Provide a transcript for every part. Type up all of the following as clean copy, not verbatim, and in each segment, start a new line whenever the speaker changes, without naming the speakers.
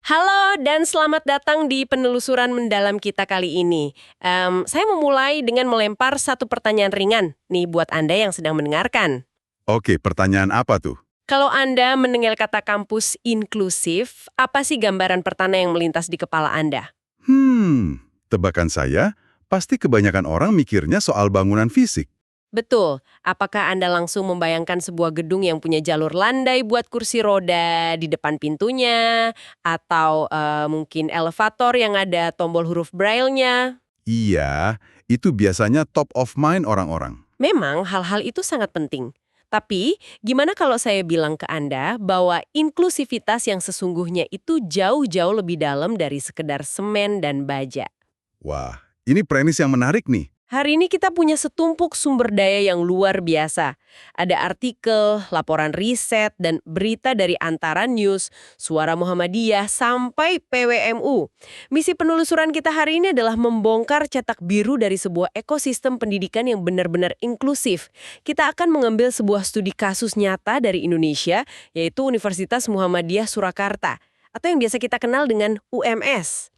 Halo dan selamat datang di penelusuran mendalam kita kali ini. Saya memulai dengan melempar satu pertanyaan ringan nih buat Anda yang sedang mendengarkan.
Oke, pertanyaan apa tuh?
Kalau Anda mendengar kata kampus inklusif, apa sih gambaran pertama yang melintas di kepala Anda?
Tebakan saya, pasti kebanyakan orang mikirnya soal bangunan fisik.
Betul, apakah Anda langsung membayangkan sebuah gedung yang punya jalur landai buat kursi roda di depan pintunya, atau mungkin elevator yang ada tombol huruf braille-nya?
Iya, itu biasanya top of mind orang-orang.
Memang hal-hal itu sangat penting. Tapi, gimana kalau saya bilang ke Anda bahwa inklusivitas yang sesungguhnya itu jauh-jauh lebih dalam dari sekedar semen dan baja?
Wah, ini premis yang menarik nih.
Hari ini kita punya setumpuk sumber daya yang luar biasa. Ada artikel, laporan riset, dan berita dari Antara News, Suara Muhammadiyah, sampai PWMU. Misi penelusuran kita hari ini adalah membongkar cetak biru dari sebuah ekosistem pendidikan yang benar-benar inklusif. Kita akan mengambil sebuah studi kasus nyata dari Indonesia, yaitu Universitas Muhammadiyah Surakarta, atau yang biasa kita kenal dengan UMS.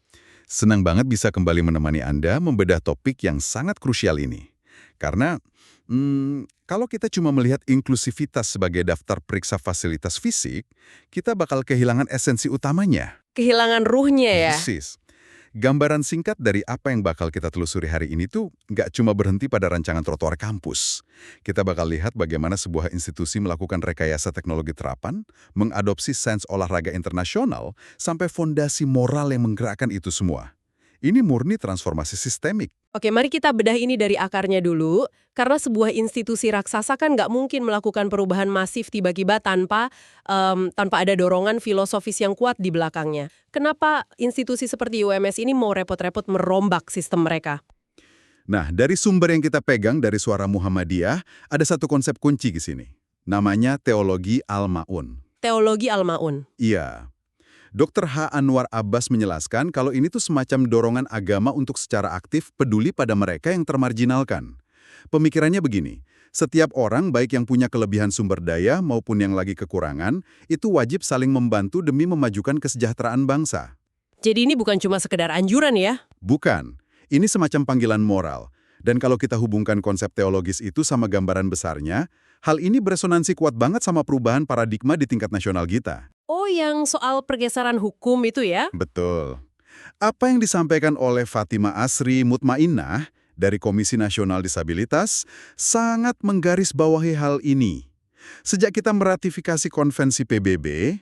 Senang banget bisa kembali menemani Anda membedah topik yang sangat krusial ini. Karena, kalau kita cuma melihat inklusivitas sebagai daftar periksa fasilitas fisik, kita bakal kehilangan esensi utamanya.
Kehilangan ruhnya ya.
Persis. Gambaran singkat dari apa yang bakal kita telusuri hari ini tuh nggak cuma berhenti pada rancangan trotoar kampus. Kita bakal lihat bagaimana sebuah institusi melakukan rekayasa teknologi terapan, mengadopsi sains olahraga internasional, sampai fondasi moral yang menggerakkan itu semua. Ini murni transformasi sistemik.
Oke, mari kita bedah ini dari akarnya dulu. Karena sebuah institusi raksasa kan nggak mungkin melakukan perubahan masif tiba-tiba tanpa ada dorongan filosofis yang kuat di belakangnya. Kenapa institusi seperti UMS ini mau repot-repot merombak sistem mereka?
Nah, dari sumber yang kita pegang dari Suara Muhammadiyah, ada satu konsep kunci di sini. Namanya teologi Al-Ma'un.
Teologi Al-Ma'un.
Iya. Dr. H. Anwar Abbas menjelaskan kalau ini tuh semacam dorongan agama untuk secara aktif peduli pada mereka yang termarginalkan. Pemikirannya begini, setiap orang baik yang punya kelebihan sumber daya maupun yang lagi kekurangan, itu wajib saling membantu demi memajukan kesejahteraan bangsa.
Jadi ini bukan cuma sekedar anjuran ya?
Bukan, ini semacam panggilan moral. Dan kalau kita hubungkan konsep teologis itu sama gambaran besarnya, hal ini beresonansi kuat banget sama perubahan paradigma di tingkat nasional kita.
Oh, yang soal pergeseran hukum itu ya?
Betul. Apa yang disampaikan oleh Fatima Asri Mutmainnah dari Komisi Nasional Disabilitas sangat menggarisbawahi hal ini. Sejak kita meratifikasi konvensi PBB,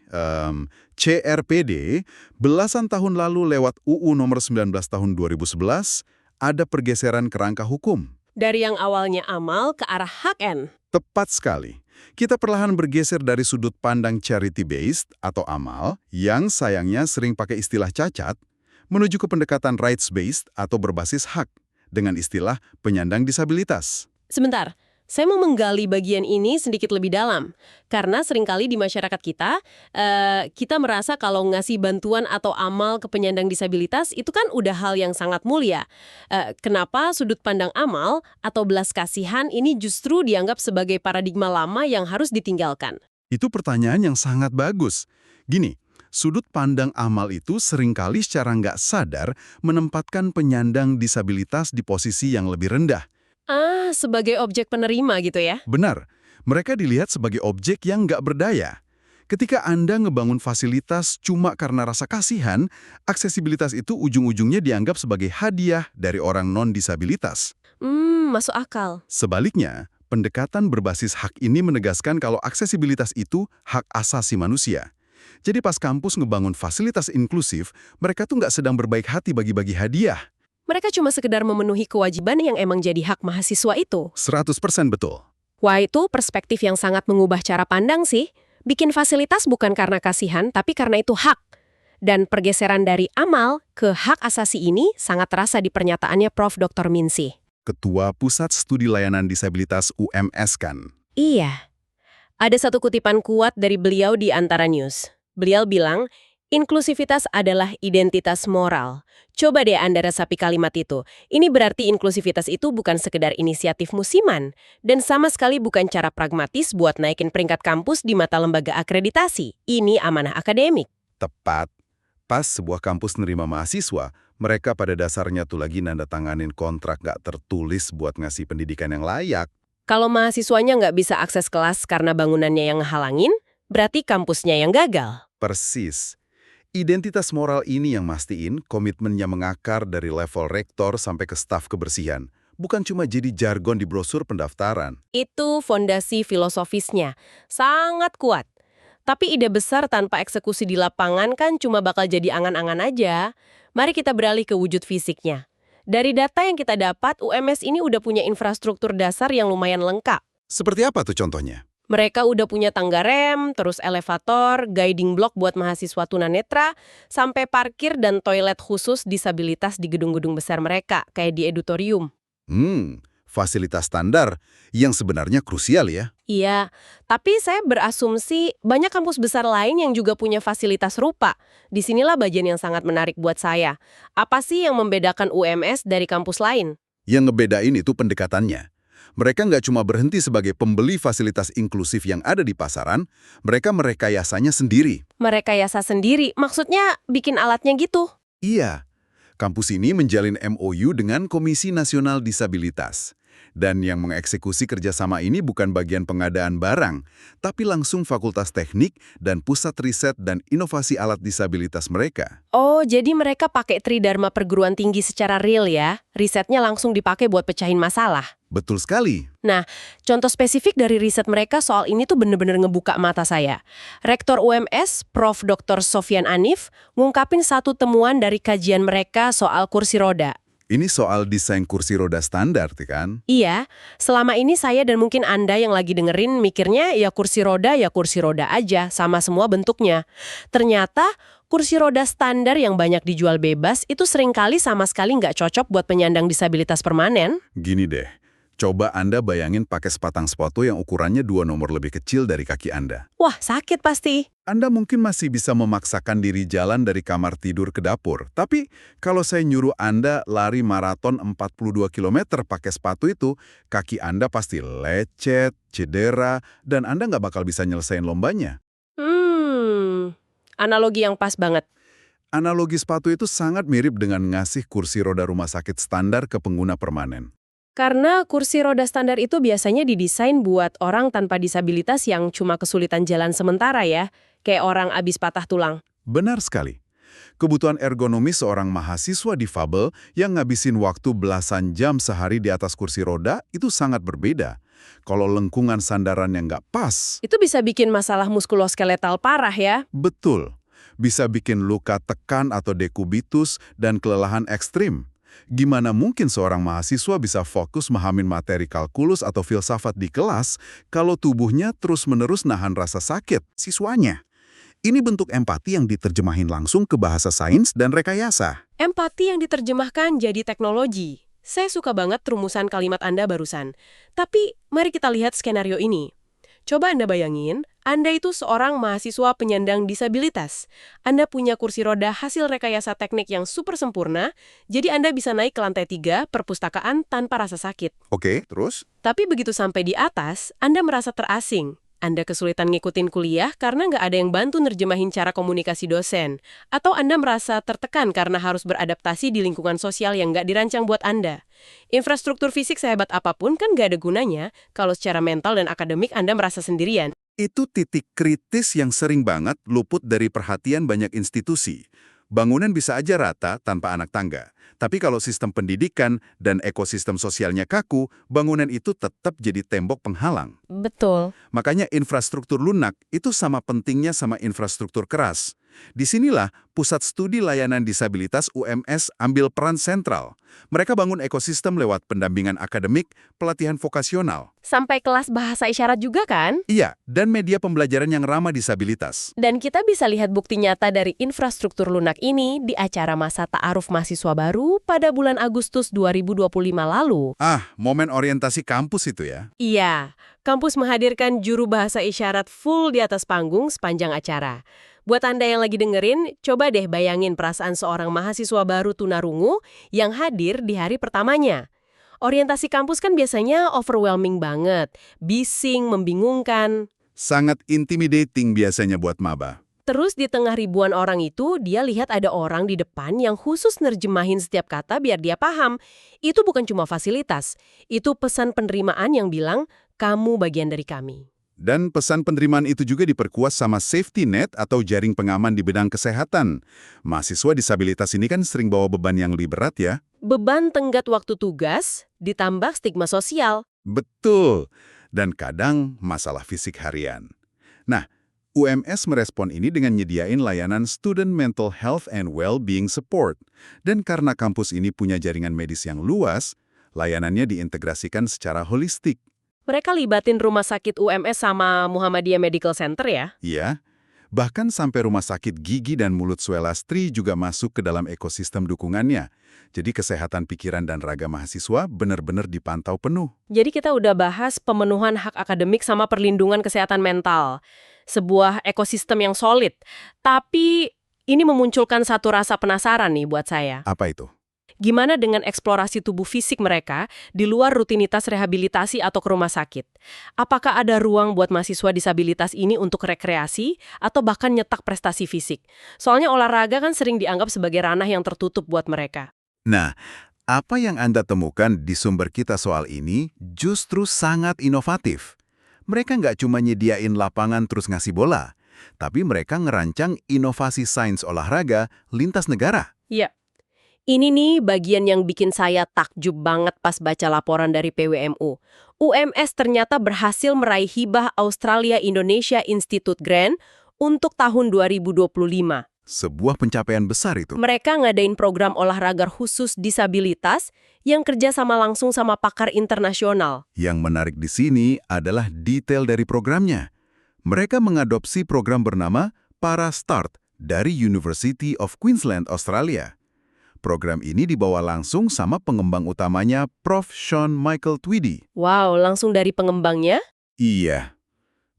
CRPD, belasan tahun lalu lewat UU nomor 19 tahun 2011, ada pergeseran kerangka hukum.
Dari yang awalnya amal ke arah hak.
Tepat sekali. Kita perlahan bergeser dari sudut pandang charity-based atau amal, yang sayangnya sering pakai istilah cacat, menuju ke pendekatan rights-based atau berbasis hak, dengan istilah penyandang disabilitas.
Sebentar, saya mau menggali bagian ini sedikit lebih dalam. Karena seringkali di masyarakat kita, kita merasa kalau ngasih bantuan atau amal ke penyandang disabilitas itu kan udah hal yang sangat mulia. Kenapa sudut pandang amal atau belas kasihan ini justru dianggap sebagai paradigma lama yang harus ditinggalkan?
Itu pertanyaan yang sangat bagus. Gini, sudut pandang amal itu seringkali secara nggak sadar menempatkan penyandang disabilitas di posisi yang lebih rendah.
Sebagai objek penerima gitu ya?
Benar, mereka dilihat sebagai objek yang nggak berdaya. Ketika Anda ngebangun fasilitas cuma karena rasa kasihan, aksesibilitas itu ujung-ujungnya dianggap sebagai hadiah dari orang non-disabilitas.
Masuk akal.
Sebaliknya, pendekatan berbasis hak ini menegaskan kalau aksesibilitas itu hak asasi manusia. Jadi pas kampus ngebangun fasilitas inklusif, mereka tuh nggak sedang berbaik hati bagi-bagi hadiah.
Mereka cuma sekedar memenuhi kewajiban yang emang jadi hak mahasiswa itu.
100% betul.
Wah, itu perspektif yang sangat mengubah cara pandang sih. Bikin fasilitas bukan karena kasihan, tapi karena itu hak. Dan pergeseran dari amal ke hak asasi ini sangat terasa di pernyataannya Prof. Dr. Minsih.
Ketua Pusat Studi Layanan Disabilitas UMS kan?
Iya. Ada satu kutipan kuat dari beliau di Antara News. Beliau bilang, inklusivitas adalah identitas moral. Coba deh Anda resapi kalimat itu. Ini berarti inklusivitas itu bukan sekedar inisiatif musiman, dan sama sekali bukan cara pragmatis buat naikin peringkat kampus di mata lembaga akreditasi. Ini amanah akademik.
Tepat. Pas sebuah kampus nerima mahasiswa, mereka pada dasarnya tuh lagi nanda tanganin kontrak nggak tertulis buat ngasih pendidikan yang layak.
Kalau mahasiswanya nggak bisa akses kelas karena bangunannya yang ngehalangin, berarti kampusnya yang gagal.
Persis. Identitas moral ini yang mastiin komitmennya mengakar dari level rektor sampai ke staf kebersihan. Bukan cuma jadi jargon di brosur pendaftaran.
Itu fondasi filosofisnya. Sangat kuat. Tapi ide besar tanpa eksekusi di lapangan kan cuma bakal jadi angan-angan aja. Mari kita beralih ke wujud fisiknya. Dari data yang kita dapat, UMS ini udah punya infrastruktur dasar yang lumayan lengkap.
Seperti apa tuh contohnya?
Mereka udah punya tangga rem, terus elevator, guiding block buat mahasiswa tunanetra, sampai parkir dan toilet khusus disabilitas di gedung-gedung besar mereka, kayak di edutorium.
Fasilitas standar yang sebenarnya krusial ya.
Iya, tapi saya berasumsi banyak kampus besar lain yang juga punya fasilitas serupa. Disinilah bagian yang sangat menarik buat saya. Apa sih yang membedakan UMS dari kampus lain?
Yang ngebedain itu pendekatannya. Mereka nggak cuma berhenti sebagai pembeli fasilitas inklusif yang ada di pasaran, mereka merekayasanya sendiri.
Merekayasa sendiri, maksudnya bikin alatnya gitu?
Iya, kampus ini menjalin MOU dengan Komisi Nasional Disabilitas. Dan yang mengeksekusi kerjasama ini bukan bagian pengadaan barang, tapi langsung Fakultas Teknik dan Pusat Riset dan Inovasi Alat Disabilitas mereka.
Oh, jadi mereka pakai tridharma perguruan tinggi secara real ya? Risetnya langsung dipakai buat pecahin masalah?
Betul sekali.
Nah, contoh spesifik dari riset mereka soal ini tuh bener-bener ngebuka mata saya. Rektor UMS, Prof. Dr. Sofyan Anif, ngungkapin satu temuan dari kajian mereka soal kursi roda.
Ini soal desain kursi roda standar, kan?
Iya, selama ini saya dan mungkin Anda yang lagi dengerin mikirnya ya kursi roda aja, sama semua bentuknya. Ternyata kursi roda standar yang banyak dijual bebas itu seringkali sama sekali nggak cocok buat penyandang disabilitas permanen.
Gini deh, coba Anda bayangin pakai sepasang sepatu yang ukurannya 2 nomor lebih kecil dari kaki Anda.
Wah, sakit pasti.
Anda mungkin masih bisa memaksakan diri jalan dari kamar tidur ke dapur. Tapi kalau saya nyuruh Anda lari maraton 42 km pakai sepatu itu, kaki Anda pasti lecet, cedera, dan Anda nggak bakal bisa nyelesain lombanya.
Analogi yang pas banget.
Analogi sepatu itu sangat mirip dengan ngasih kursi roda rumah sakit standar ke pengguna permanen.
Karena kursi roda standar itu biasanya didesain buat orang tanpa disabilitas yang cuma kesulitan jalan sementara ya, kayak orang abis patah tulang.
Benar sekali. Kebutuhan ergonomis seorang mahasiswa difabel yang ngabisin waktu belasan jam sehari di atas kursi roda itu sangat berbeda. Kalau lengkungan sandaran yang nggak pas,
Itu bisa bikin masalah muskuloskeletal parah ya.
betul, bisa bikin luka tekan atau dekubitus dan kelelahan ekstrim. Gimana mungkin seorang mahasiswa bisa fokus memahami materi kalkulus atau filsafat di kelas kalau tubuhnya terus-menerus nahan rasa sakit siswanya? Ini bentuk empati yang diterjemahin langsung ke bahasa sains dan rekayasa.
Empati yang diterjemahkan jadi teknologi. Saya suka banget rumusan kalimat Anda barusan. Tapi mari kita lihat skenario ini. Coba Anda bayangin, Anda itu seorang mahasiswa penyandang disabilitas. Anda punya kursi roda hasil rekayasa teknik yang super sempurna, jadi Anda bisa naik ke lantai 3 perpustakaan tanpa rasa sakit.
Oke, terus?
Tapi begitu sampai di atas, Anda merasa terasing. Anda kesulitan ngikutin kuliah karena nggak ada yang bantu nerjemahin cara komunikasi dosen. Atau Anda merasa tertekan karena harus beradaptasi di lingkungan sosial yang nggak dirancang buat Anda. Infrastruktur fisik sehebat apapun kan nggak ada gunanya kalau secara mental dan akademik Anda merasa sendirian.
Itu titik kritis yang sering banget luput dari perhatian banyak institusi. Bangunan bisa aja rata tanpa anak tangga. Tapi kalau sistem pendidikan dan ekosistem sosialnya kaku, bangunan itu tetap jadi tembok penghalang.
Betul.
Makanya infrastruktur lunak itu sama pentingnya sama infrastruktur keras. Disinilah Pusat Studi Layanan Disabilitas UMS ambil peran sentral. Mereka bangun ekosistem lewat pendampingan akademik, pelatihan vokasional.
Sampai kelas bahasa isyarat juga kan?
Iya, dan media pembelajaran yang ramah disabilitas.
Dan kita bisa lihat bukti nyata dari infrastruktur lunak ini di acara masa ta'aruf mahasiswa baru pada bulan Agustus 2025 lalu.
Momen orientasi kampus itu ya.
Iya, kampus menghadirkan juru bahasa isyarat full di atas panggung sepanjang acara. Buat Anda yang lagi dengerin, coba deh bayangin perasaan seorang mahasiswa baru tunarungu yang hadir di hari pertamanya. Orientasi kampus kan biasanya overwhelming banget, bising, membingungkan.
Sangat intimidating biasanya buat maba.
Terus di tengah ribuan orang itu, dia lihat ada orang di depan yang khusus nerjemahin setiap kata biar dia paham. Itu bukan cuma fasilitas, itu pesan penerimaan yang bilang, kamu bagian dari kami.
Dan pesan penerimaan itu juga diperkuat sama safety net atau jaring pengaman di bidang kesehatan. Mahasiswa disabilitas ini kan sering bawa beban yang lebih berat ya.
Beban tenggat waktu tugas, ditambah stigma sosial.
Betul. Dan kadang masalah fisik harian. Nah, UMS merespon ini dengan nyediain layanan Student Mental Health and Well-being Support. Dan karena kampus ini punya jaringan medis yang luas, layanannya diintegrasikan secara holistik.
Mereka libatin rumah sakit UMS sama Muhammadiyah Medical Center ya?
Ya, bahkan sampai rumah sakit gigi dan mulut Swelastri juga masuk ke dalam ekosistem dukungannya. Jadi kesehatan pikiran dan raga mahasiswa benar-benar dipantau penuh.
Jadi kita udah bahas pemenuhan hak akademik sama perlindungan kesehatan mental. Sebuah ekosistem yang solid. Tapi ini memunculkan satu rasa penasaran nih buat saya.
Apa itu?
Gimana dengan eksplorasi tubuh fisik mereka di luar rutinitas rehabilitasi atau ke rumah sakit? Apakah ada ruang buat mahasiswa disabilitas ini untuk rekreasi atau bahkan nyetak prestasi fisik? Soalnya olahraga kan sering dianggap sebagai ranah yang tertutup buat mereka.
Nah, apa yang Anda temukan di sumber kita soal ini justru sangat inovatif. Mereka nggak cuma nyediain lapangan terus ngasih bola, tapi mereka ngerancang inovasi sains olahraga lintas negara.
Ya. Ini nih bagian yang bikin saya takjub banget pas baca laporan dari PWMU. UMS ternyata berhasil meraih hibah Australia Indonesia Institute Grant untuk tahun 2025.
Sebuah pencapaian besar itu.
Mereka ngadain program olahraga khusus disabilitas yang kerja sama langsung sama pakar internasional.
Yang menarik di sini adalah detail dari programnya. Mereka mengadopsi program bernama ParaStart dari University of Queensland, Australia. Program ini dibawa langsung sama pengembang utamanya Prof. Sean Michael Tweedy.
Wow, langsung dari pengembangnya?
Iya.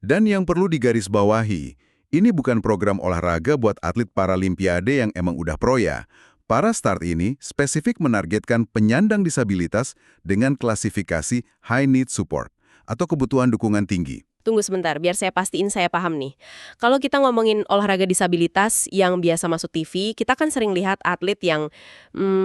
Dan yang perlu digarisbawahi, ini bukan program olahraga buat atlet paralimpiade yang emang udah pro ya. ParaStart ini spesifik menargetkan penyandang disabilitas dengan klasifikasi High Need Support atau kebutuhan dukungan tinggi.
Tunggu sebentar, biar saya pastiin saya paham nih. Kalau kita ngomongin olahraga disabilitas yang biasa masuk TV, kita kan sering lihat atlet yang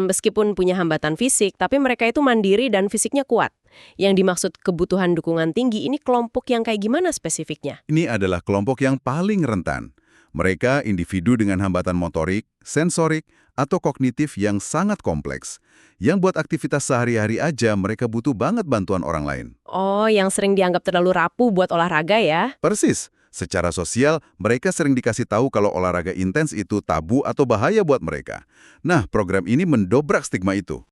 meskipun punya hambatan fisik, tapi mereka itu mandiri dan fisiknya kuat. Yang dimaksud kebutuhan dukungan tinggi ini kelompok yang kayak gimana spesifiknya?
Ini adalah kelompok yang paling rentan. Mereka individu dengan hambatan motorik, sensorik, atau kognitif yang sangat kompleks. Yang buat aktivitas sehari-hari aja mereka butuh banget bantuan orang lain.
Oh, yang sering dianggap terlalu rapuh buat olahraga ya?
Persis. Secara sosial, mereka sering dikasih tahu kalau olahraga intens itu tabu atau bahaya buat mereka. Nah, program ini mendobrak stigma itu.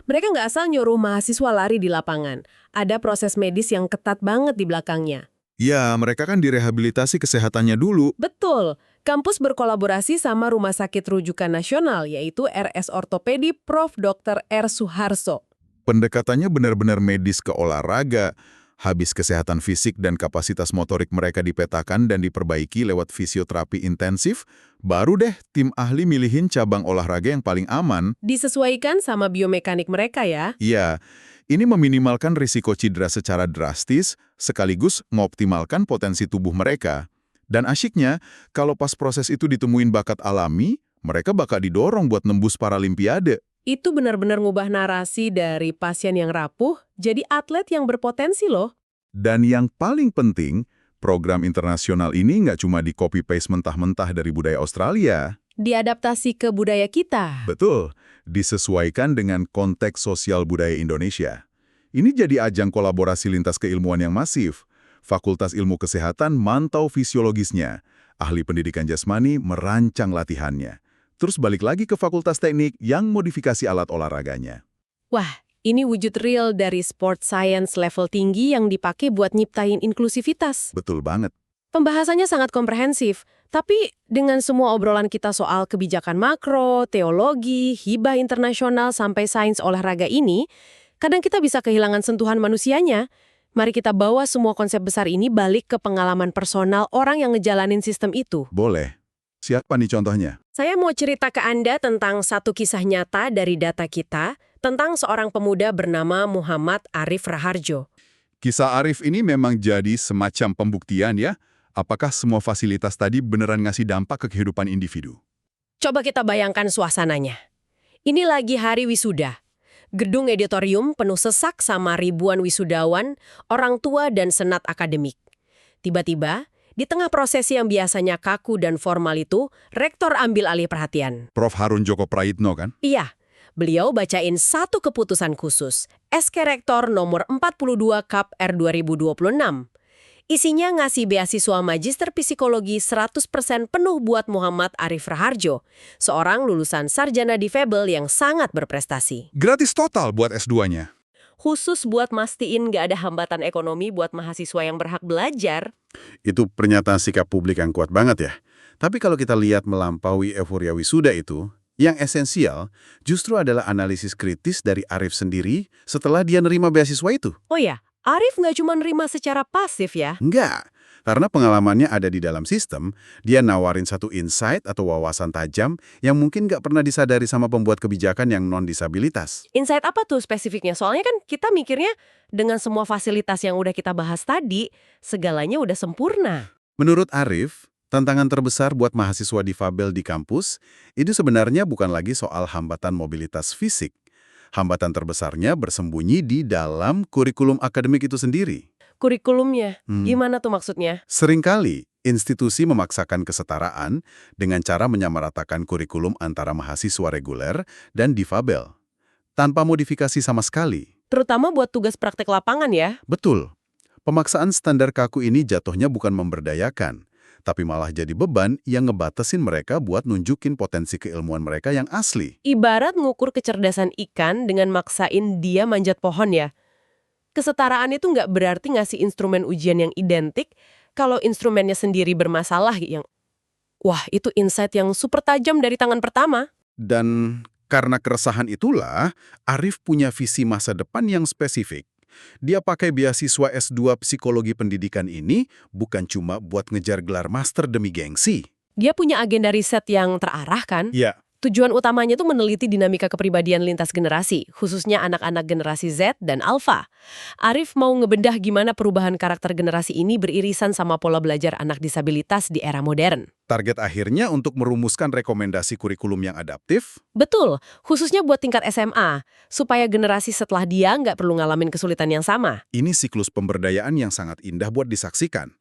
Mereka nggak asal nyuruh mahasiswa lari di lapangan. Ada proses medis yang ketat banget di belakangnya.
Ya, mereka kan direhabilitasi kesehatannya dulu.
Betul. Kampus berkolaborasi sama Rumah Sakit Rujukan Nasional, yaitu RS Ortopedi Prof. Dr. R. Suharso.
Pendekatannya benar-benar medis ke olahraga. Habis kesehatan fisik dan kapasitas motorik mereka dipetakan dan diperbaiki lewat fisioterapi intensif, baru deh tim ahli milihin cabang olahraga yang paling aman.
Disesuaikan sama biomekanik mereka ya?
Iya, ini meminimalkan risiko cedera secara drastis, sekaligus mengoptimalkan potensi tubuh mereka. Dan asyiknya, kalau pas proses itu ditemuin bakat alami, mereka bakal didorong buat nembus paralimpiade.
Itu benar-benar ngubah narasi dari pasien yang rapuh jadi atlet yang berpotensi loh.
Dan yang paling penting, program internasional ini nggak cuma di-copy-paste mentah-mentah dari budaya Australia.
Diadaptasi ke budaya kita.
Betul, disesuaikan dengan konteks sosial budaya Indonesia. Ini jadi ajang kolaborasi lintas keilmuan yang masif. Fakultas Ilmu Kesehatan mantau fisiologisnya. Ahli pendidikan jasmani merancang latihannya. Terus balik lagi ke Fakultas Teknik yang modifikasi alat olahraganya.
Wah, ini wujud real dari sport science level tinggi yang dipakai buat nyiptain inklusivitas.
Betul banget.
Pembahasannya sangat komprehensif, tapi dengan semua obrolan kita soal kebijakan makro, teologi, hibah internasional sampai sains olahraga ini, kadang kita bisa kehilangan sentuhan manusianya. Mari kita bawa semua konsep besar ini balik ke pengalaman personal orang yang ngejalanin sistem itu.
Boleh. Siapa nih contohnya?
Saya mau cerita ke Anda tentang satu kisah nyata dari data kita tentang seorang pemuda bernama Muhammad Arif Raharjo.
Kisah Arif ini memang jadi semacam pembuktian ya. Apakah semua fasilitas tadi beneran ngasih dampak ke kehidupan individu?
Coba kita bayangkan suasananya. Ini lagi hari wisuda. Gedung editorium penuh sesak sama ribuan wisudawan, orang tua dan senat akademik. Tiba-tiba, di tengah prosesi yang biasanya kaku dan formal itu, rektor ambil alih perhatian.
Prof. Harun Joko Prayitno kan?
Iya, beliau bacain satu keputusan khusus, SK Rektor nomor 42 Kap R 2026. Isinya ngasih beasiswa Magister Psikologi 100% penuh buat Muhammad Arif Raharjo, seorang lulusan sarjana difabel yang sangat berprestasi.
Gratis total buat S2-nya.
Khusus buat mastiin nggak ada hambatan ekonomi buat mahasiswa yang berhak belajar.
Itu pernyataan sikap publik yang kuat banget ya. Tapi kalau kita lihat melampaui euforia wisuda itu, yang esensial justru adalah analisis kritis dari Arif sendiri setelah dia nerima beasiswa itu.
Oh ya, Arif nggak cuma nerima secara pasif ya.
Enggak, karena pengalamannya ada di dalam sistem, dia nawarin satu insight atau wawasan tajam yang mungkin nggak pernah disadari sama pembuat kebijakan yang non-disabilitas.
Insight apa tuh spesifiknya? Soalnya kan kita mikirnya dengan semua fasilitas yang udah kita bahas tadi, segalanya udah sempurna.
Menurut Arif, tantangan terbesar buat mahasiswa difabel di kampus itu sebenarnya bukan lagi soal hambatan mobilitas fisik. Hambatan terbesarnya bersembunyi di dalam kurikulum akademik itu sendiri.
Kurikulumnya, gimana tuh maksudnya?
Seringkali, institusi memaksakan kesetaraan dengan cara menyamaratakan kurikulum antara mahasiswa reguler dan difabel, tanpa modifikasi sama sekali.
Terutama buat tugas praktek lapangan ya.
Betul, pemaksaan standar kaku ini jatuhnya bukan memberdayakan, tapi malah jadi beban yang ngebatasin mereka buat nunjukin potensi keilmuan mereka yang asli.
Ibarat ngukur kecerdasan ikan dengan maksain dia manjat pohon ya. Kesetaraan itu nggak berarti ngasih instrumen ujian yang identik kalau instrumennya sendiri bermasalah yang... Wah, itu insight yang super tajam dari tangan pertama.
Dan karena keresahan itulah, Arif punya visi masa depan yang spesifik. Dia pakai beasiswa S2 Psikologi Pendidikan ini bukan cuma buat ngejar gelar master demi gengsi.
Dia punya agenda riset yang terarah kan?
Ya,
Tujuan utamanya itu meneliti dinamika kepribadian lintas generasi, khususnya anak-anak generasi Z dan Alpha. Arif mau ngebedah gimana perubahan karakter generasi ini beririsan sama pola belajar anak disabilitas di era modern.
target akhirnya untuk merumuskan rekomendasi kurikulum yang adaptif.
Betul, khususnya buat tingkat SMA, supaya generasi setelah dia nggak perlu ngalamin kesulitan yang sama.
Ini siklus pemberdayaan yang sangat indah buat disaksikan.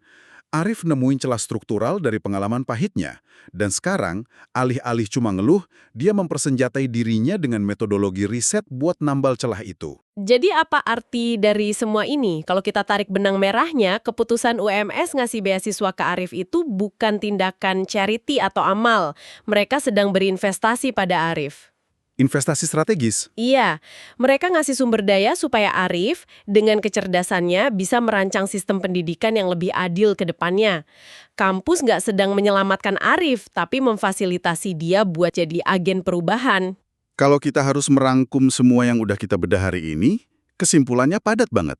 Arif nemuin celah struktural dari pengalaman pahitnya. Dan sekarang, alih-alih cuma ngeluh, dia mempersenjatai dirinya dengan metodologi riset buat nambal celah itu.
Jadi apa arti dari semua ini? Kalau kita tarik benang merahnya, keputusan UMS ngasih beasiswa ke Arif itu bukan tindakan charity atau amal. Mereka sedang berinvestasi pada Arif.
Investasi strategis.
Iya, mereka ngasih sumber daya supaya Arif dengan kecerdasannya bisa merancang sistem pendidikan yang lebih adil ke depannya. Kampus nggak sedang menyelamatkan Arif, tapi memfasilitasi dia buat jadi agen perubahan.
Kalau kita harus merangkum semua yang udah kita bedah hari ini, kesimpulannya padat banget.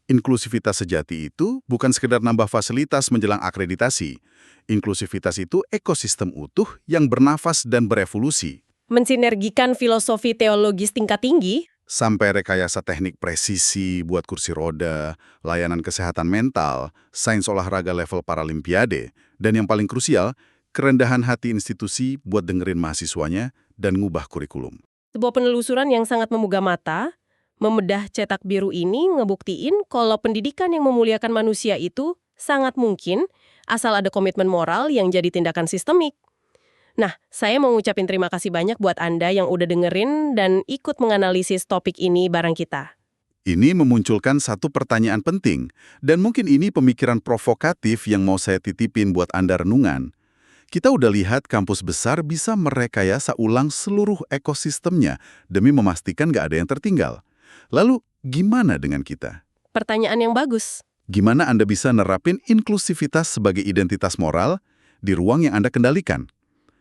Inklusivitas sejati itu bukan sekedar nambah fasilitas menjelang akreditasi. Inklusivitas itu ekosistem utuh yang bernafas dan berevolusi.
Mensinergikan filosofi teologis tingkat tinggi,
Sampai rekayasa teknik presisi buat kursi roda, layanan kesehatan mental, sains olahraga level paralimpiade, dan yang paling krusial, kerendahan hati institusi buat dengerin mahasiswanya dan ngubah kurikulum.
sebuah penelusuran yang sangat memugah mata, membedah cetak biru ini ngebuktiin kalau pendidikan yang memuliakan manusia itu sangat mungkin asal ada komitmen moral yang jadi tindakan sistemik. Nah, saya mau ngucapin terima kasih banyak buat Anda yang udah dengerin dan ikut menganalisis topik ini bareng kita.
Ini memunculkan satu pertanyaan penting, dan mungkin ini pemikiran provokatif yang mau saya titipin buat Anda renungan. Kita udah lihat kampus besar bisa merekayasa ulang seluruh ekosistemnya demi memastikan nggak ada yang tertinggal. Lalu, gimana dengan kita?
Pertanyaan yang bagus.
Gimana Anda bisa nerapin inklusivitas sebagai identitas moral di ruang yang Anda kendalikan?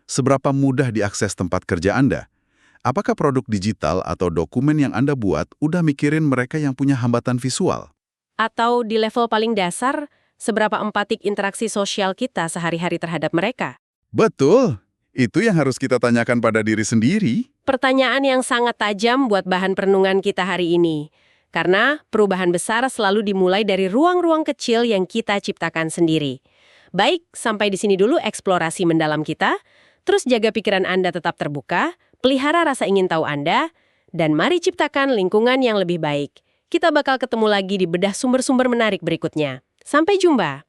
Seberapa mudah diakses tempat kerja Anda? Apakah produk digital atau dokumen yang Anda buat udah mikirin mereka yang punya hambatan visual?
Atau di level paling dasar, seberapa empatik interaksi sosial kita sehari-hari terhadap mereka?
Betul. Itu yang harus kita tanyakan pada diri sendiri.
Pertanyaan yang sangat tajam buat bahan perenungan kita hari ini. Karena perubahan besar selalu dimulai dari ruang-ruang kecil yang kita ciptakan sendiri. Baik, sampai di sini dulu eksplorasi mendalam kita. Terus jaga pikiran Anda tetap terbuka, pelihara rasa ingin tahu Anda, dan mari ciptakan lingkungan yang lebih baik. Kita bakal ketemu lagi di bedah sumber-sumber menarik berikutnya. Sampai jumpa!